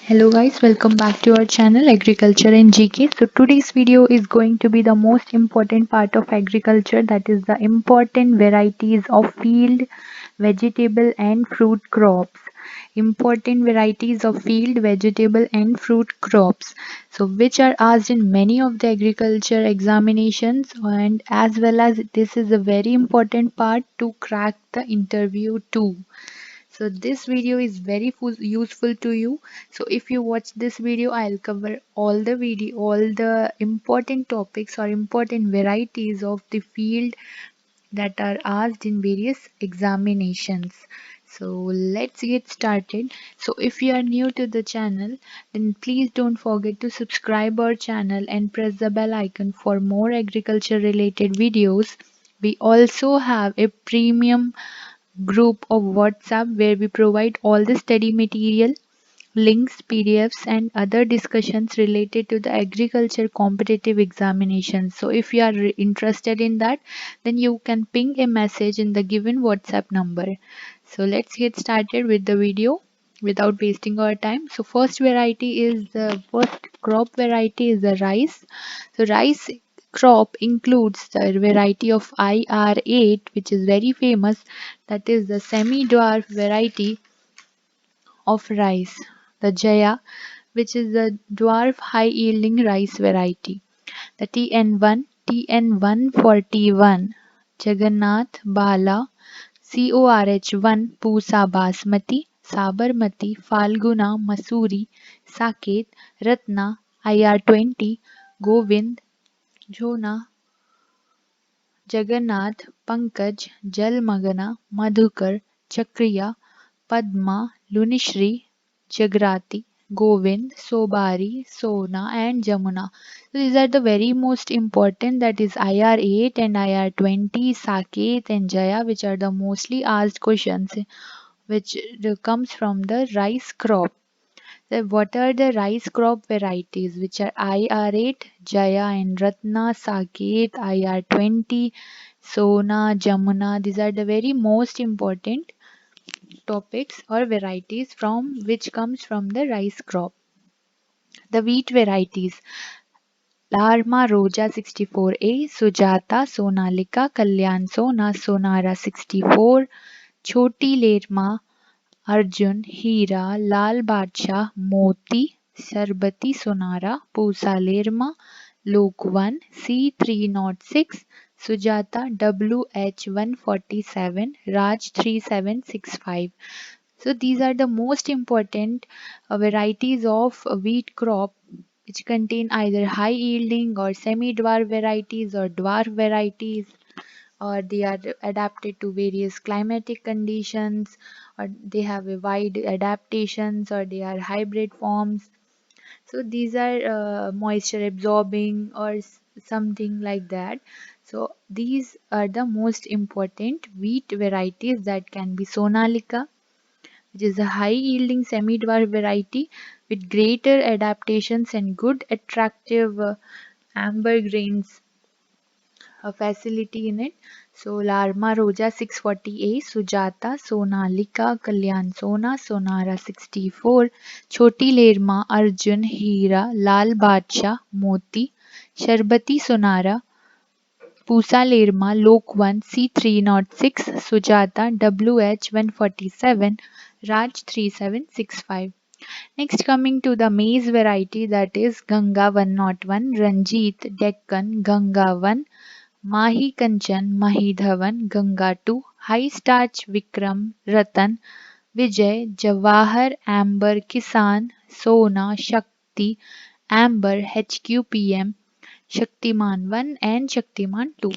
Hello guys, welcome back to our channel Agriculture and GK. So today's video is going to be the most important part of agriculture, that is the important varieties of field, vegetable and fruit crops. Important varieties of field, vegetable and fruit crops. So which are asked in many of the agriculture examinations, and as well as this is a very important part to crack the interview too. So this video is very useful to you. So if you watch this video, I'll cover all the important topics or important varieties of the field that are asked in various examinations. So let's get started. So if you are new to the channel, then please don't forget to subscribe our channel and press the bell icon for more agriculture related videos. We also have a premium group of WhatsApp where we provide all the study material, links, PDFs, and other discussions related to the agriculture competitive examinations. So, if you are interested in that, then you can ping a message in the given WhatsApp number. So, let's get started with the video without wasting our time. So, first crop variety is the rice. So, rice crop includes the variety of IR8, which is very famous, that is the semi dwarf variety of rice, the Jaya, which is the dwarf high yielding rice variety. The TN1, TN141, Jagannath Bala, CORH1, Pusa Basmati, Sabarmati, Falguna, Masuri, Saket, Ratna, IR20, Govind, Jona, Jagannath, Pankaj, Jalmagana, Madhukar, Chakriya, Padma, Lunishri, Jagrati, Govind, Sobari, Sona, and Jamuna. So these are the very most important, that is IR8 and IR20, Saket and Jaya, which are the mostly asked questions which comes from the rice crop. So what are the rice crop varieties, which are IR8, Jaya and Ratna, Saket, IR20, Sona, Jamuna? These are the very most important topics or varieties from which comes from the rice crop. The wheat varieties: Larma Roja 64A, Sujata, Sonalika, Kalyan Sona, Sonara 64, Choti Lerma, Arjun, Hira, Lal Badshah, Moti, Sharbati Sonara, Pusa Lerma, Lok 1, C306, Sujata WH147, Raj 3765. So these are the most important varieties of wheat crop, which contain either high yielding or semi dwarf varieties or dwarf varieties, or they are adapted to various climatic conditions, or they have a wide adaptations, or they are hybrid forms. So these are moisture absorbing or something like that. So these are the most important wheat varieties that can be Sonalika, which is a high yielding semi dwarf variety with greater adaptations and good attractive amber grains facility in it. So Larma Roja 640A, Sujata, Sonalika, Kalyan Sona, Sonara 64, Choti Lerma, Arjun, Hira, Lal Badshah, Moti, Sharbati Sonara, Pusa Lerma, Lok 1, C306, Sujata, WH147, Raj 3765. Next, coming to the maize variety, that is Ganga 101, Ranjit, Deccan, Ganga 1, Mahi Kanchan, Mahidhavan, Ganga 2, High Starch Vikram, Ratan, Vijay, Jawahar, Amber, Kisan, Sona, Shakti, Amber, HQPM, Shaktiman 1 and Shaktiman 2.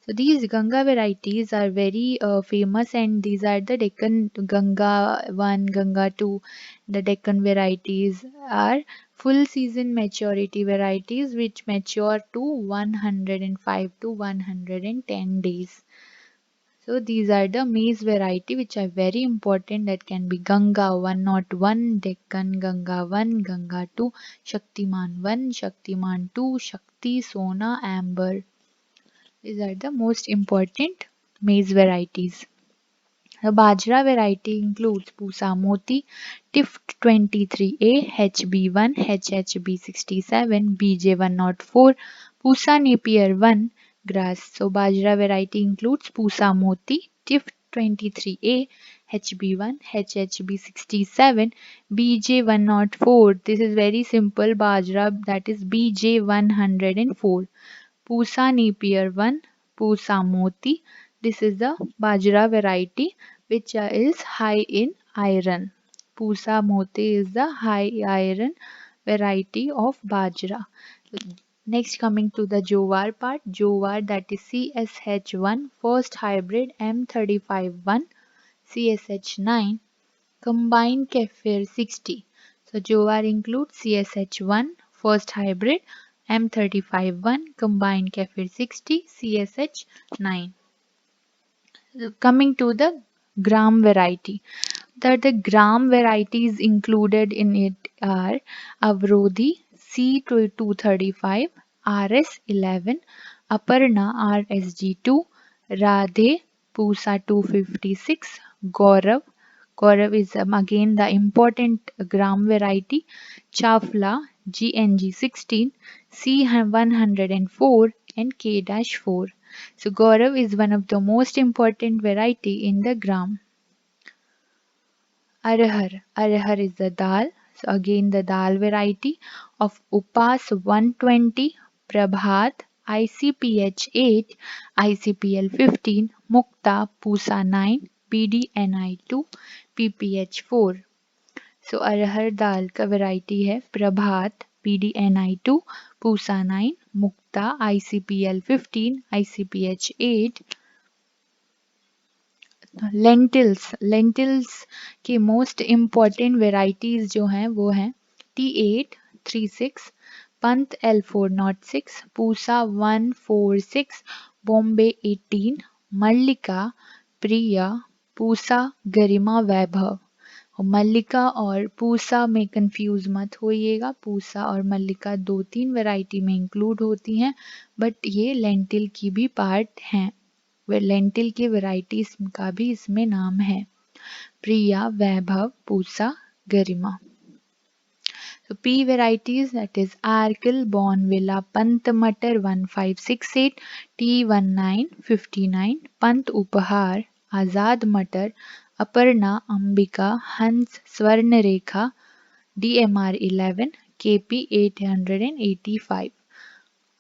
So these Ganga varieties are very famous, and these are the Deccan Ganga 1, Ganga 2. The Deccan varieties are full season maturity varieties which mature to 105 to 110 days. So these are the maize variety which are very important, that can be Ganga 101, Deccan Ganga 1, Ganga 2, Shaktiman 1, Shaktiman 2, Shakti, Sona, Amber. These are the most important maize varieties. The Bajra variety includes Pusa Moti, TIFT 23A, HB1, HHB 67, BJ 104, Pusa Napier 1 grass. So Bajra variety includes Pusa Moti, TIFT 23A, HB1, HHB 67, BJ 104. This is very simple Bajra, that is BJ 104. Pusa Napier 1, Pusa Moti. This is the Bajra variety which is high in iron. Pusa Moti is the high iron variety of Bajra. Next, coming to the Jowar part. Jowar, that is CSH1 first hybrid M35-1 CSH9 combined Kefir 60. So Jowar includes CSH1 first hybrid M35-1 combined Kefir 60 CSH9. Coming to the gram variety. The gram varieties included in it are Avrodhi C235, RS11, Aparna RSG2, Radhe Pusa 256, Gaurav. Gaurav is again the important gram variety. Chafla GNG16, C104 and K-4. So Gaurav is one of the most important variety in the gram. Arhar. Arhar is the dal. So again the dal variety of Upas 120, Prabhat, ICPH 8, ICPL 15, Mukta, Pusa 9, PDNI 2, PPH 4. So अरहर दाल का variety है प्रभात PDNI2, Pusa 9, मुक्ता ICPL 15, ICPH 8. Lentils की most important varieties जो हैं वो हैं T8 36, Pant L406, Pusa 146, Bombay 18, मल्लिका, प्रिया, पूसा, गरिमा, वैभव. मल्लिका और पूसा में confuse मत होइएगा. पूसा और मल्लिका 2-3 वैरायटी में इंक्लूड होती हैं बट ये लेंटिल की भी पार्ट हैं. लेंटिल की वैरायटीज का भी इसमें नाम है. प्रिया, वैभव, पूसा, गरिमा. So P varieties, that is Arkil, Bonvilla, Pant Matar 1568, T1959, Pant Upahar, Azad Matar, Aparna, Ambika, Hans, Swarnarekha, DMR 11, KP 885.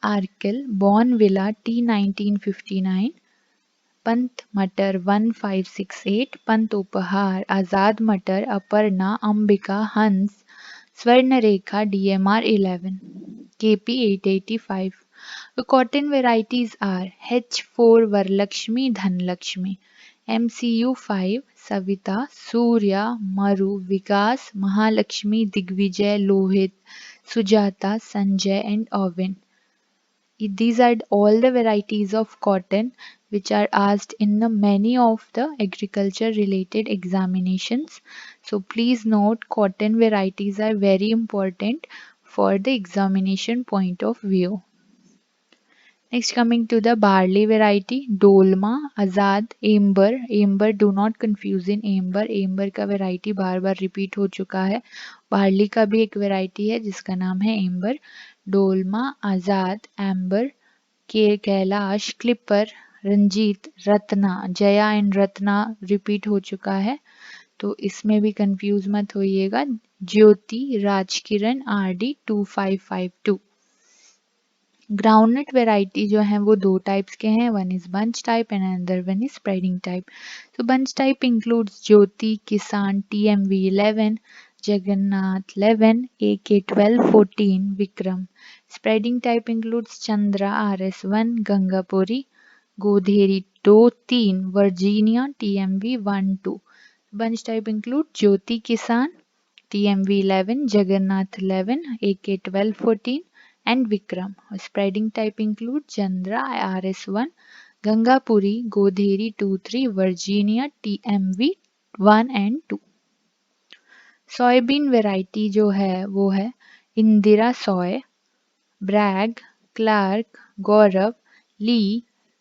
Arkil, Bonvilla, T1959, Pant Matar 1568, Pant Upahar, Azad Matar, Aparna, Ambika, Hans, Swarnarekha DMR 11, KP 885. The cotton varieties are H4 Varlakshmi Dhanlakshmi, MCU 5 Savita, Surya, Maru, Vikas, Mahalakshmi, Digvijay, Lohit, Sujata, Sanjay and Ovin. These are all the varieties of cotton which are asked in many of the agriculture related examinations. So please note cotton varieties are very important for the examination point of view. Next, coming to the barley variety, Dolma, Azad, Amber. Amber, do not confuse in Amber. Amber का variety बार बार repeat हो चुका है. barley का भी एक variety है जिसका नाम है Amber. Dolma, Azad, Amber, Kailash, clipper, Ranjit, Ratna. Jaya and Ratna repeat हो चुका है तो इसमें भी कंफ्यूज मत होइएगा. Jyoti, Rajkiran, RD 2552. Groundnut variety जो है वो 2 टाइप्स के हैं. One is bunch type and another one is spreading type. तो bunch type includes Jyoti, Kisan, TMV 11, Jagannath 11, AK 12, 14, Vikram. Spreading type includes Chandra RS1, Gangapuri, Godheri 2-3, Virginia TMV 1-2. Bunch type include Jyoti, Kisan, TMV 11, Jagannath 11, AK 12, 14 and Vikram. Spreading type include Chandra RS1, Gangapuri, Godheri 2-3, Virginia TMV 1 and 2. Soybean variety जो है वो है इंदिरा सोय, Bragg, Clark, Gaurav, Lee,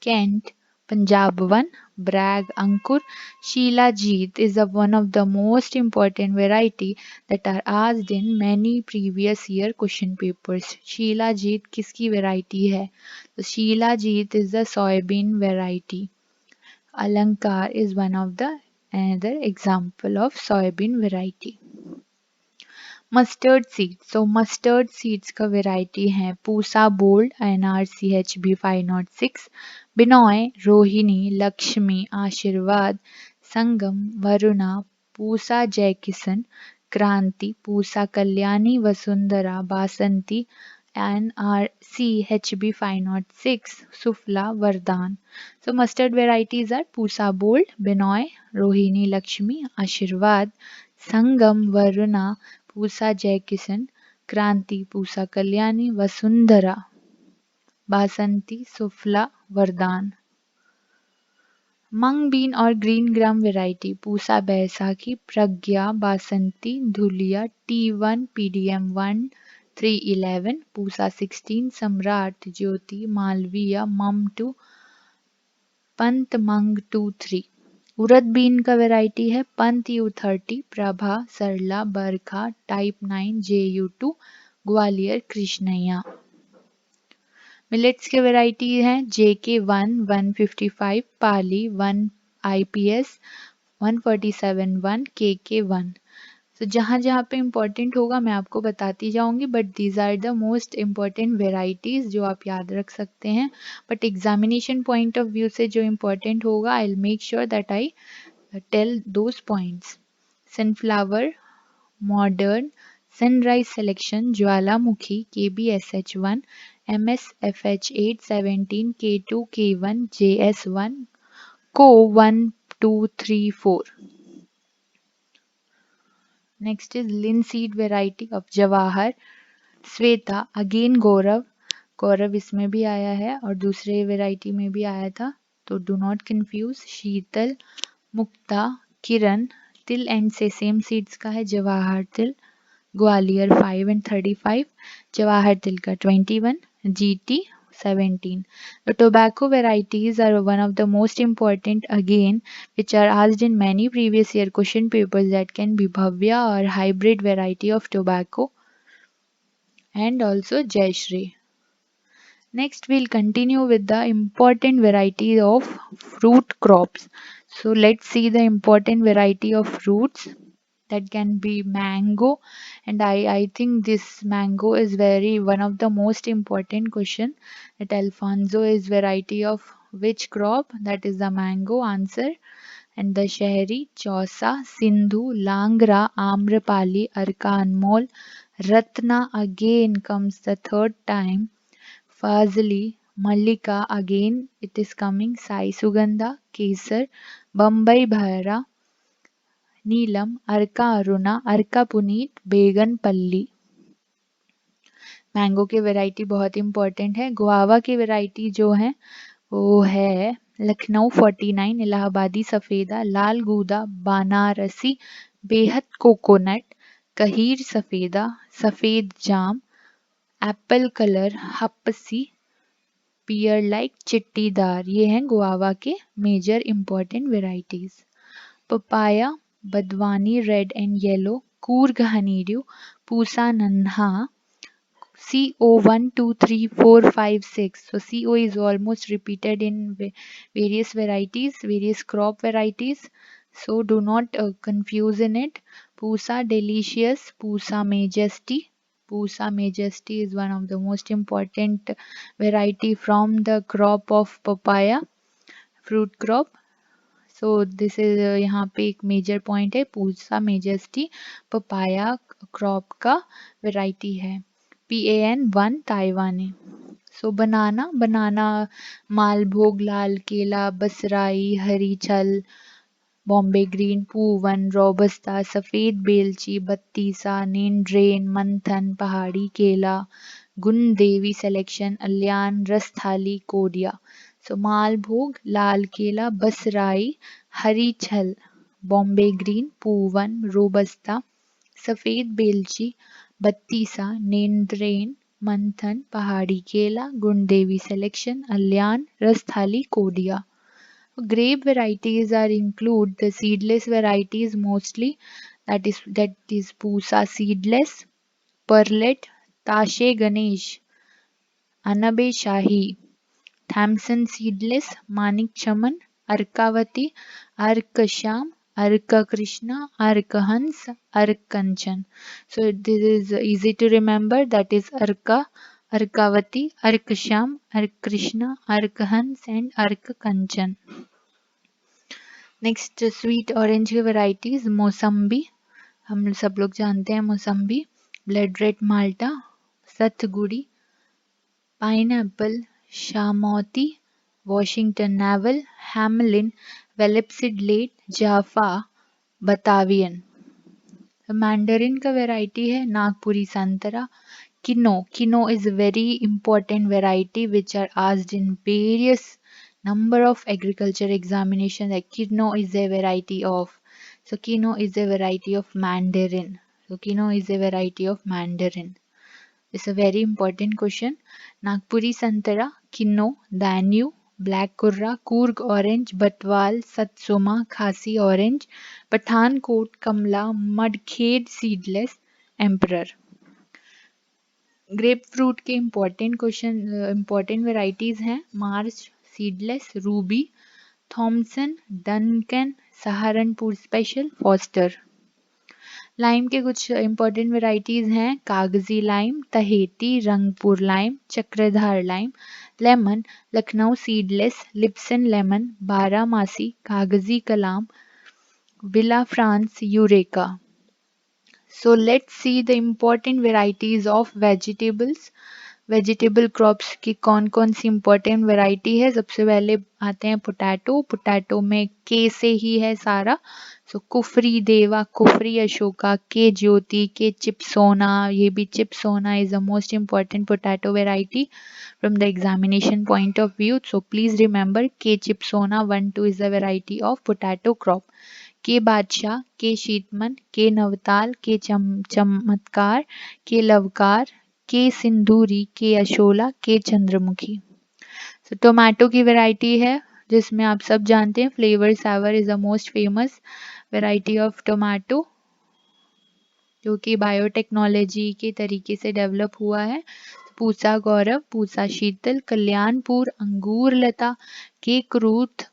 Kent, Punjab 1, Bragg Ankur. Sheila Jeet is one of the most important variety that are asked in many previous year question papers. Sheila Jeet किसकी variety है? तो Sheila Jeet is the soybean variety. Alankar is one of the another example of soybean variety. Mustard seed, so mustard seeds का variety है Pusa bold NRCHB 506, Binoy, Rohini, Lakshmi, आशीर्वाद, संगम, वरुणा, पूसा जय किशन, क्रांति, पूसा कल्याणी, वसुंधरा, बासंती, NRCHB 506, Suphala, वरदान. So mustard varieties are Pusa Bold, Binoy, Rohini Lakshmi, Ashirvad, Sangam, Varuna, Pusa जय किशन, क्रांति, पूसा कल्याणी, वसुंधरा, बासंती, सुफला, वरदान. Mung bean और green gram variety Pusa Baisakhi, Pragya, Basanti, Dhulia, T1 PDM 1 311, Pusa 16, Samrat, ज्योति, मालविया, मम 2, पंत मंग 2 3. उड़द बीन का वेराइटी है Pant U30, Prabha, Sarla, Barkha, type 9 JU2, Gwalior, Krishnaiah. Millets के वेराइटी हैं JK1 155, पाली 1, IPS 147 1, KK1. तो जहाँ जहाँ पे इम्पोर्टेंट होगा मैं आपको बताती जाऊंगी, but these are the most important varieties जो आप याद रख सकते हैं. But examination point of view से जो इम्पोर्टेंट होगा I will make sure that I tell those points. Sunflower, modern, sunrise selection, Jwalamukhi, KBSH1, MSFH 817, K2, K1, JS1, को 1 2 3 4. Next is linseed variety of Jawahar, Shweta, again Gaurav, Gaurav इसमें भी आया है और दूसरे वेराइटी में भी आया था, तो डू नॉट कंफ्यूज. शीतल, मुक्ता, किरण, तिल एंड से सेम सीड्स का है जवाहर तिल, ग्वालियर 5 and 35, जवाहर तिल का 21, GT 17. The tobacco varieties are one of the most important again, which are asked in many previous year question papers, that can be Bhavya or hybrid variety of tobacco, and also Jai Shri. Next we'll continue with the important variety of fruit crops. So let's see the important variety of fruits. That can be mango, and I think this mango is very one of the most important question, that Alfonso is variety of which crop, that is the mango answer. And the Shahri, Chausa, Sindhu, Langra, Amrapali, Arka Anmol, Ratna again comes the third time, Fazli, Mallika again it is coming, Sai Sugandha, Kesar, Bombay Bhaira, नीलम, अर्का अरुणा, अर्का पुनीत, बेगन पल्ली. Mango की variety बहुत important है. Guava की variety जो है वो है लखनऊ 49, इलाहाबादी सफ़ेदा, लाल गूदा, बनारसी, बेहद कोकोनट, कहीर Safeda, Safed Jam, apple colour, Hapsi, pear like, Chittidar. ये हैं गुआवा के major important varieties. Papaya, Badwani red and yellow, Coorg honeydew, Pusa Nanha, CO 1 2 3 4 5 6. So CO is almost repeated in various varieties, various crop varieties. So do not confuse in it. Pusa delicious, Pusa majesty. Pusa majesty is one of the most important variety from the crop of papaya, fruit crop. So this is यहाँ पे एक major point है, Pusa majesty papaya crop का variety है. PAN 1 ताइवानी. सो बनाना, बनाना मालभोग, लाल केला, बसराई, हरी छल, Bombay green, Poovan, robusta, सफ़ेद बेलची, बत्तीसा, नींड्रेन, मंथन, पहाड़ी केला, गुण देवी सिलेक्शन, अल्यान, रसथाली, कोडिया. सो मालभोग, लाल केला, बसराई, हरी छल, बॉम्बे ग्रीन, पूवन, रोबस्ता, सफ़ेद बेलची, बत्तीसा, नेंद्रेन, मंथन, पहाड़ी केला, गुण देवी selection, अल्यान, रसथाली, Kodia. Grape varieties are include the seedless varieties mostly, that is Pusa seedless, Perlet, Tashe Ganesh, Anabe Shahi, Thamson seedless, Manik Chaman, Arkavati, Arkasham, Arka Krishna, Arkahans, Arkanchan. So this is easy to remember. That is Arka, Arkavati, Arkasham, Arkrishna, Arkahans and Arkanchan. Next sweet orange की varieties मौसम्बी, हम सब लोग जानते हैं मौसम्बी, blood red माल्टा, सतगुड़ी, pineapple, शामौती, Washington naval, Hamelin, वेलेप्सिड जाफा, बतावियन। Mandarin का variety है नागपुरी संतरा, किनो is a very important variety which are asked in various number of agriculture examination, like kino is a variety of, so kino is a variety of mandarin, so kino is a variety of mandarin. It's a very important question. Nagpuri santara, kino, danyu, black kurra, Coorg orange, Batwal, Satsuma, Khasi orange, Pathankot, Kamla, Mudkhade seedless, emperor. Grapefruit के important varieties हैं Marsh seedless, ruby, Thomson, Duncan, Saharanpur special, Foster. Lime के कुछ important varieties हैं Kagzi lime, Tahiti, Rangpur lime, Chakradhar lime. Lemon Lucknow seedless, Lisbon lemon, Baramasi, Kagzi Kalan, Villafranca, Eureka. So let's see the important varieties of vegetables. Vegetable crops की कौन कौन सी important variety है। सबसे पहले आते हैं पोटैटो में के से ही है सारा। सो कुफरी देवा, कुफरी अशोका, के ज्योति, के चिप्सोना, ये भी Chipsona is the most important potato variety from the examination point of view. So please remember K Chipsona 1-2 is the variety of potato crop. के बादशाह, के शीतमन, के नवताल, के चमत्कार, के लवकार, के सिंदूरी, के अशोला, के चंद्रमुखी। तो टोमेटो की वैरायटी है जिसमें आप सब जानते हैं Flavr Savr is the most famous variety of tomato, जो कि बायोटेक्नोलॉजी के तरीके से डेवलप हुआ है। पूसा गौरव, पूसा शीतल, कल्याणपुर, अंगूर लता, के क्रूथ,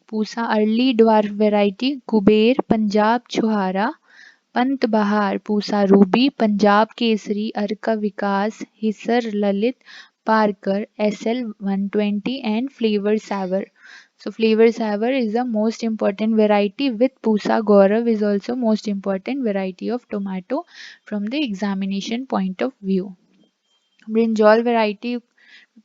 Pusa early dwarf variety, Kuber, Punjab Chhuhara, Pant Bahar, Pusa ruby, Punjab Kesari, Arka Vikas, Hisar Lalit, पारकर, SL 120 and flavor sour. So flavor sour is the most important variety with Pusa Gaurav is also most important variety of tomato from the examination point of view. Brinjal variety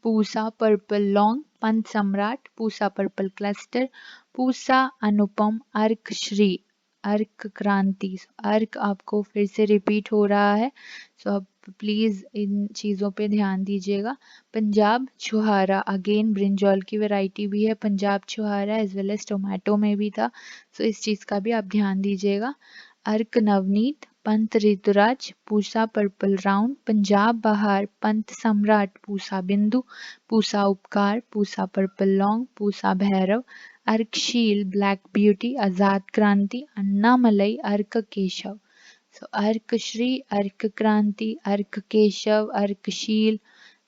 Pusa Purple Long, Pant Samrat, Pusa Purple Cluster, Pusa Anupam, Ark Shri, अर्क क्रांति। अर्क आपको फिर से repeat हो रहा है, सो अब प्लीज़ इन चीज़ों पे ध्यान दीजिएगा। पंजाब छुहारा, अगेन ब्रिंजॉल की वैरायटी भी है Punjab Chhuhara, as well as tomato में भी था, सो इस चीज़ का भी आप ध्यान दीजिएगा। Arka Navneet, Pant Rituraj, Pusa purple round, Punjab Bahar, Pant Samrat, Pusa Bindu, Pusa Upkar, Pusa purple long, Pusa Bhairav, Arkasheel, black beauty, Azad Kranti, Annamalai, अर्क Keshav. So Arkashri, Ark Kranti, Ark Keshav, Arkashil,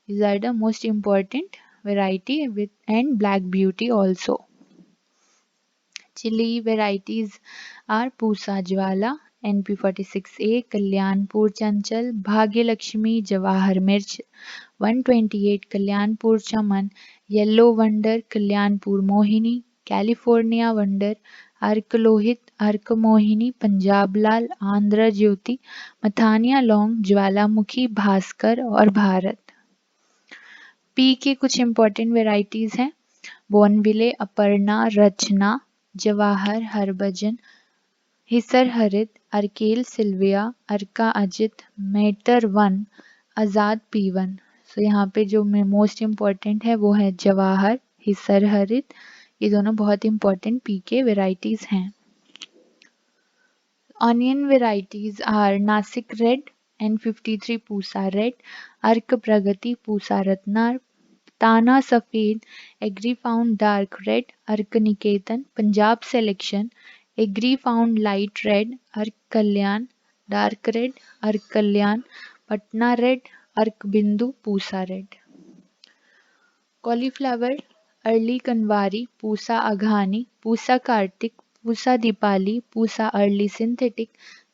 these are the most important variety with and Black Beauty also. Chili varieties are Pusa Jwala, NP46A, Kalyanpur Chanchal, Bhagya Lakshmi, Jawahar Mirch, 128 Kalyanpur Chaman, Yellow Wonder, Kalyanpur Mohini, California Wonder, अर्क लोहित, अर्क मोहिनी, पंजाब लाल, आंध्र ज्योति, मथानिया लौंग, ज्वालामुखी, भास्कर और Bharat. P के कुछ important varieties हैं Bonneville, Aparna, रचना, जवाहर, हरभजन, हिसर हरित, अर्केल Sylvia, अर्का Ajit, matter 1, आज़ाद P1। सो यहाँ पे जो मोस्ट इम्पॉर्टेंट है वो है जवाहर, हिसर हरित, ये दोनों बहुत इंपॉर्टेंट पी के वेराइटीज हैं। Onion varieties are Nashik red, N53 Pusa red, Arka Pragati, Pusa रत्नार, ताना सफ़ेद, agree found dark red, Arka Niketan, Punjab selection, agri found light red, Arka Kalyan, dark red, Arka कल्याण, Patna red, Arka Bindu, Pusa red. Cauliflower, early Kunwari, Pusa Aghani, Pusa Kartik, Pusa Deepali, Pusa early synthetic,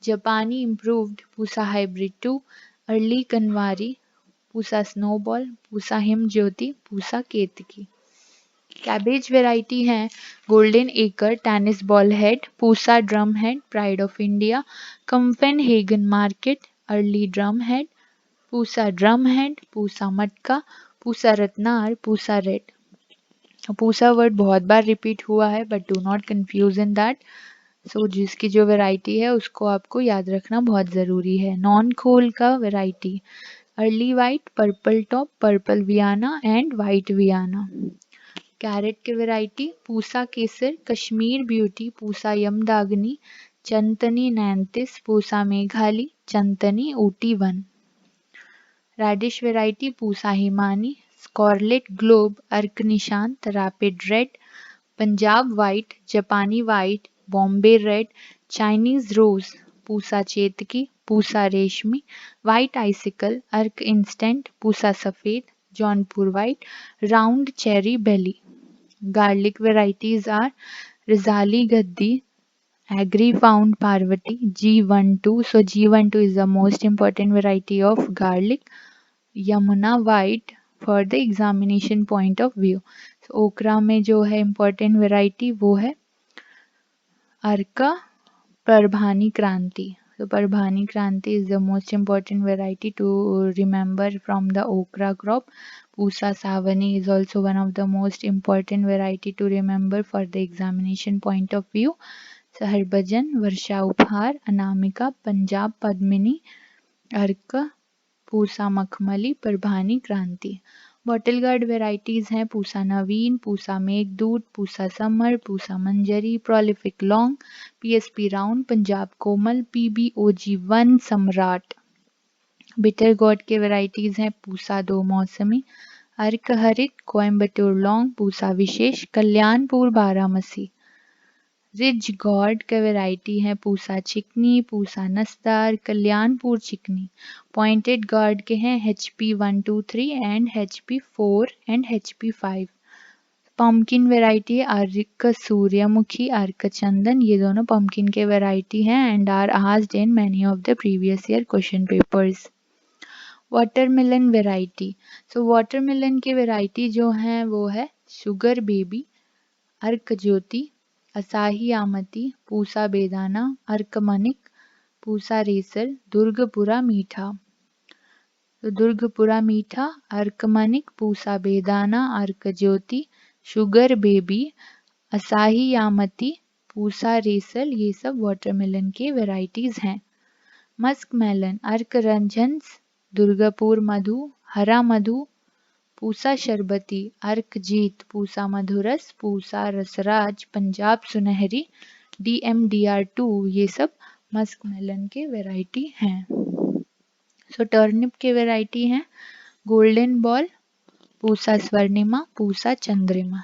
जापानी improved, Pusa hybrid 2, early Kunwari, Pusa snowball, Pusa Him Jyoti, Pusa Ketki. Cabbage variety हैं golden acre, tennis ball head, Pusa drum head, pride of India, Copenhagen market, early drum head, Pusa drum head, Pusa Matka, Pusa Ratnar, Pusa red. Pusa word बहुत बार repeat हुआ है but do not confuse in that. So जिसकी जो variety है उसको आपको याद रखना बहुत ज़रूरी है। नॉन खोल का variety early white, purple top, purple Vienna and white Vienna. Carrot की variety Pusa Kesar, Kashmir beauty, Pusa Yamdagni, Chantenay Nantes, Pusa Meghali, Chantenay Ooty 1। Radish variety Pusa Himani, scarlet globe, Arka Nishant, rapid red, Punjab white, जापानी white, Bombay red, Chinese rose, Pusa Chetki, Pusa Reshmi, white icicle, Arka instant, Pusa Safed, Jaunpur white, round cherry belle. Garlic varieties are रिजाली गद्दी, agri found Parvati, G12. So G12 is the most important variety of garlic. Yamuna white for the examination point of view. So okra में जो है important variety वो है अर्का Prabhani Kranti. So Prabhani Kranti is the most important variety to remember from the okra crop. Pusa Savani is also one of the most important variety to remember for the examination point of view. So Harbhajan, Varsha Upahar, Anamika, Punjab Padmini, अर्क, पूसा मखमली, प्रभानी क्रांति। Bottle gourd varieties हैं Pusa Naveen, Pusa Meghdoot, Pusa summer, Pusa Manjari, prolific long, PSP round, Punjab Komal, PBOG 1 Samrat. Bitter gourd के varieties हैं पूसा 2 मौसमी, अर्क हरित, Coimbatore long, Pusa विशेष, Kalyanpur बारामसी। Ridge God का वेराइटी है पूसा चिकनी, पूसा नसदार, कल्याणपुर चिकनी। पॉइंटेड गॉड के हैं HP 1, 2, 3 and HP 4 and HP 5। Pumpkin variety है अर्क सूर्यमुखी, अर्क चंदन, ये दोनों पम्पकिन के वेराइटी हैं and are asked in many of the previous year question papers. Watermelon variety, so watermelon के वेराइटी जो हैं वो है शुगर बेबी, अर्क ज्योति, असाही आमती, पूसा बेदाना, अर्कमनिक, पूसा रेसल, दुर्गपुरा मीठा। तो दुर्गपुरा मीठा, अर्कमनिक, पूसा बेदाना, अर्क ज्योति, शुगर बेबी, असाही आमती, पूसा रेसल, ये सब वाटरमेलन के वेराइटीज़ हैं। मस्क मेलन, अर्क रंजन्स, दुर्गापुर मधु, हरा मधु, पूसा शरबती, अर्क जीत, पूसा मधुरस, पूसा रसराज, पंजाब सुनहरी, DMDR2, ये सब मस्क मेलन के वेराइटी हैं। सो टर्निप के वेराइटी हैं golden ball, Pusa Swarnima, Pusa Chandrima.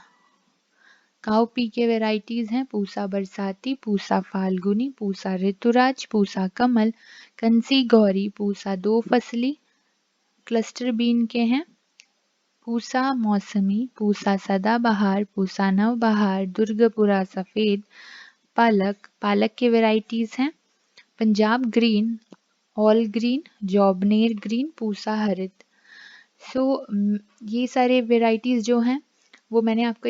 Cowpea के वेराइटीज़ हैं पूसा बरसाती, पूसा फाल्गुनी, पूसा ऋतुराज, पूसा कमल, कंसी गौरी, पूसा 2 फसली। क्लस्टर बीन के हैं पूसा मौसमी, पूसा सदाबहार, पूसा नवबहार, दुर्गपुरा सफ़ेद, पालक। पालक के वेराइटीज़ हैं Punjab green, all green, Jobner green, Pusa हरित। सो ये सारे वेराइटीज़ जो हैं वो मैंने आपको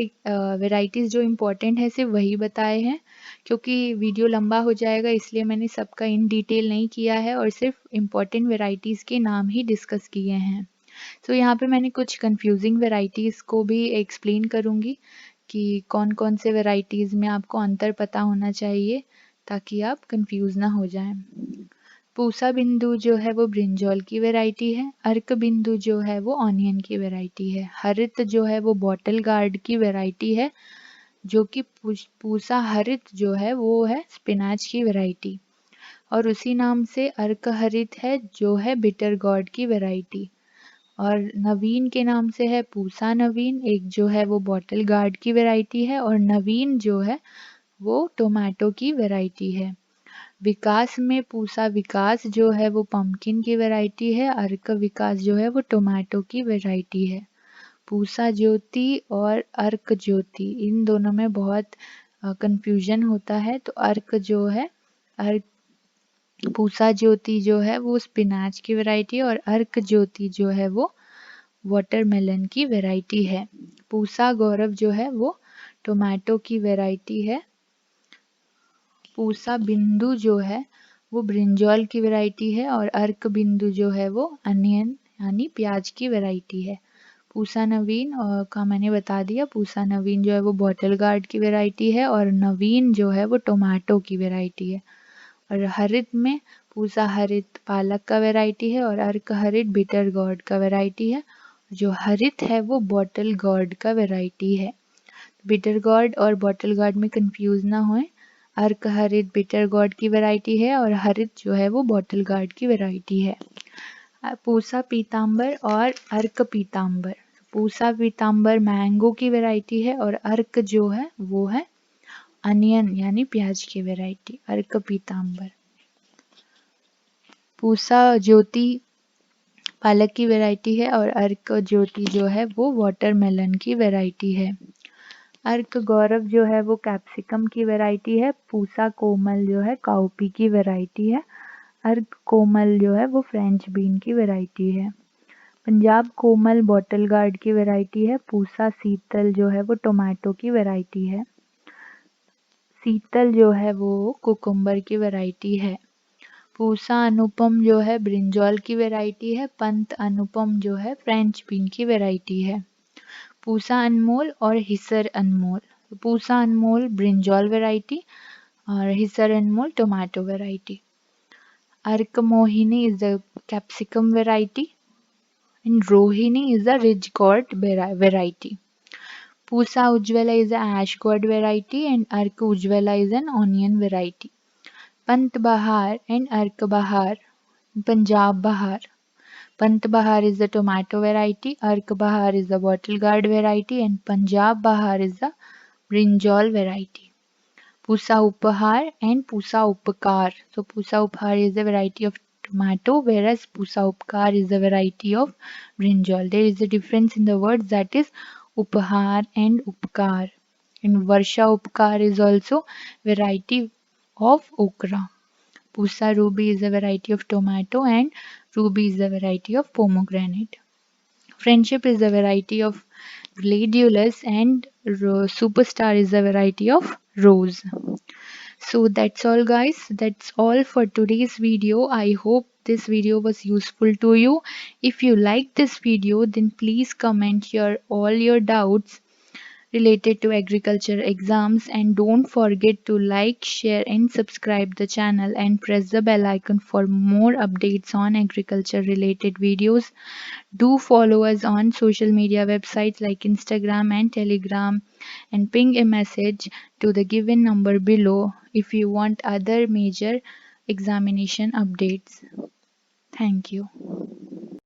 वेराइटीज़ जो इम्पोर्टेंट है सिर्फ वही बताए हैं, क्योंकि वीडियो लंबा हो जाएगा इसलिए मैंने सबका इन डिटेल नहीं किया है और सिर्फ इम्पोर्टेंट वेराइटीज़ के नाम ही डिस्कस किए हैं। सो यहाँ पे मैंने कुछ कंफ्यूजिंग वेराइटीज़ को भी एक्सप्लेन करूँगी कि कौन कौन से वेराइटीज़ में आपको अंतर पता होना चाहिए ताकि आप कंफ्यूज ना हो जाएं। पूसा बिंदु जो है वो ब्रिंजॉल की वेराइटी है, अर्क बिंदु जो है वो ऑनियन की वेराइटी है, हरित जो है वो बॉटल गार्ड की वेराइटी है, जो कि पूसा हरित जो है वो है स्पिनाच की वेराइटी, और उसी नाम से अर्क हरित है जो है बिटर गॉड की वेराइटी। और नवीन के नाम से है पूसा नवीन, एक जो है वो बॉटल गार्ड की वैरायटी है, और नवीन जो है वो टोमेटो की वैरायटी है। विकास में पूसा विकास जो है वो पंपकिन की वैरायटी है, अर्क विकास जो है वो टोमेटो की वैरायटी है। पूसा ज्योति और अर्क ज्योति, इन दोनों में बहुत कंफ्यूजन होता है। तो अर्क जो है, अर्क पूसा ज्योति जो है वो स्पिनाच की वैरायटी है, और अर्क ज्योति जो है वो वाटरमेलन की वैरायटी है। पूसा गौरव जो है वो टोमेटो की वैरायटी है। पूसा बिंदु जो है वो ब्रिंजॉल की वैरायटी है, और अर्क बिंदु जो है वो अनियन यानी प्याज की वैरायटी है। पूसा नवीन का मैंने बता दिया, पूसा नवीन जो है वो बॉटल गार्ड की वैरायटी है, और नवीन जो है वो टोमेटो की वैरायटी है। और हरित में पूसा हरित पालक का वैरायटी है, और अर्क हरित बिटर गॉर्ड का वैरायटी है। जो हरित है वो बॉटल गॉर्ड का वैरायटी है। बिटर गॉर्ड और बॉटल गॉर्ड में कंफ्यूज ना होए, अर्क हरित बिटर गॉर्ड की वैरायटी है, और हरित जो है वो बॉटल गार्ड की वैरायटी है। पूसा पीताम्बर और अर्क पीताम्बर, पूसा पीताम्बर मैंगो की वैरायटी है, और अर्क जो है वो है अनियन यानी प्याज की वैरायटी, अर्क पीताम्बर। पूसा ज्योति पालक की वैरायटी है, और अर्क ज्योति जो है वो वाटरमेलन की वैरायटी है। अर्क गौरव जो है वो कैप्सिकम की वैरायटी है। पूसा कोमल जो है काउपी की वैरायटी है। अर्क कोमल जो है वो फ्रेंच बीन की वैरायटी है। पंजाब कोमल बॉटल गार्ड की वैरायटी है। पूसा शीतल जो है वो टोमेटो की वैरायटी है। शीतल जो है वो कुकुम्बर की वैरायटी है। पूसा अनुपम जो है ब्रिंजॉल की वैरायटी है। पंत अनुपम जो है फ्रेंच बीन की वैरायटी है। पूसा अनमोल और हिसर अनमोल, पूसा अनमोल ब्रिंजॉल वैरायटी और हिसर अनमोल टोमेटो वैरायटी। अर्क Mohini is the capsicum variety and Rohini is a ridge gourd variety. Pusa Ujjwala is a ash gourd variety and Ark Ujjwala is an onion variety. Pant Bahar and Ark Bahar, Punjab Bahar. Pant Bahar is the tomato variety, Ark Bahar is the bottle gourd variety, and Punjab Bahar is the brinjal variety. Pusa Upahar and Pusa Upakar. So Pusa Upahar is a variety of tomato, whereas Pusa Upakar is a variety of brinjal. There is a difference in the words, that is Upahar and Upakar. And Varsha Upakar is also variety of okra. Pusa Ruby is a variety of tomato, and Ruby is a variety of pomegranate. Friendship is a variety of gladiolus, and superstar is a variety of rose. So that's all guys, that's all for today's video. I hope this video was useful to you. If you like this video, then please comment all your doubts related to agriculture exams, and don't forget to like, share and subscribe the channel, and press the bell icon for more updates on agriculture related videos. Do follow us on social media websites like Instagram and Telegram, and ping a message to the given number below if you want other major examination updates. Thank you.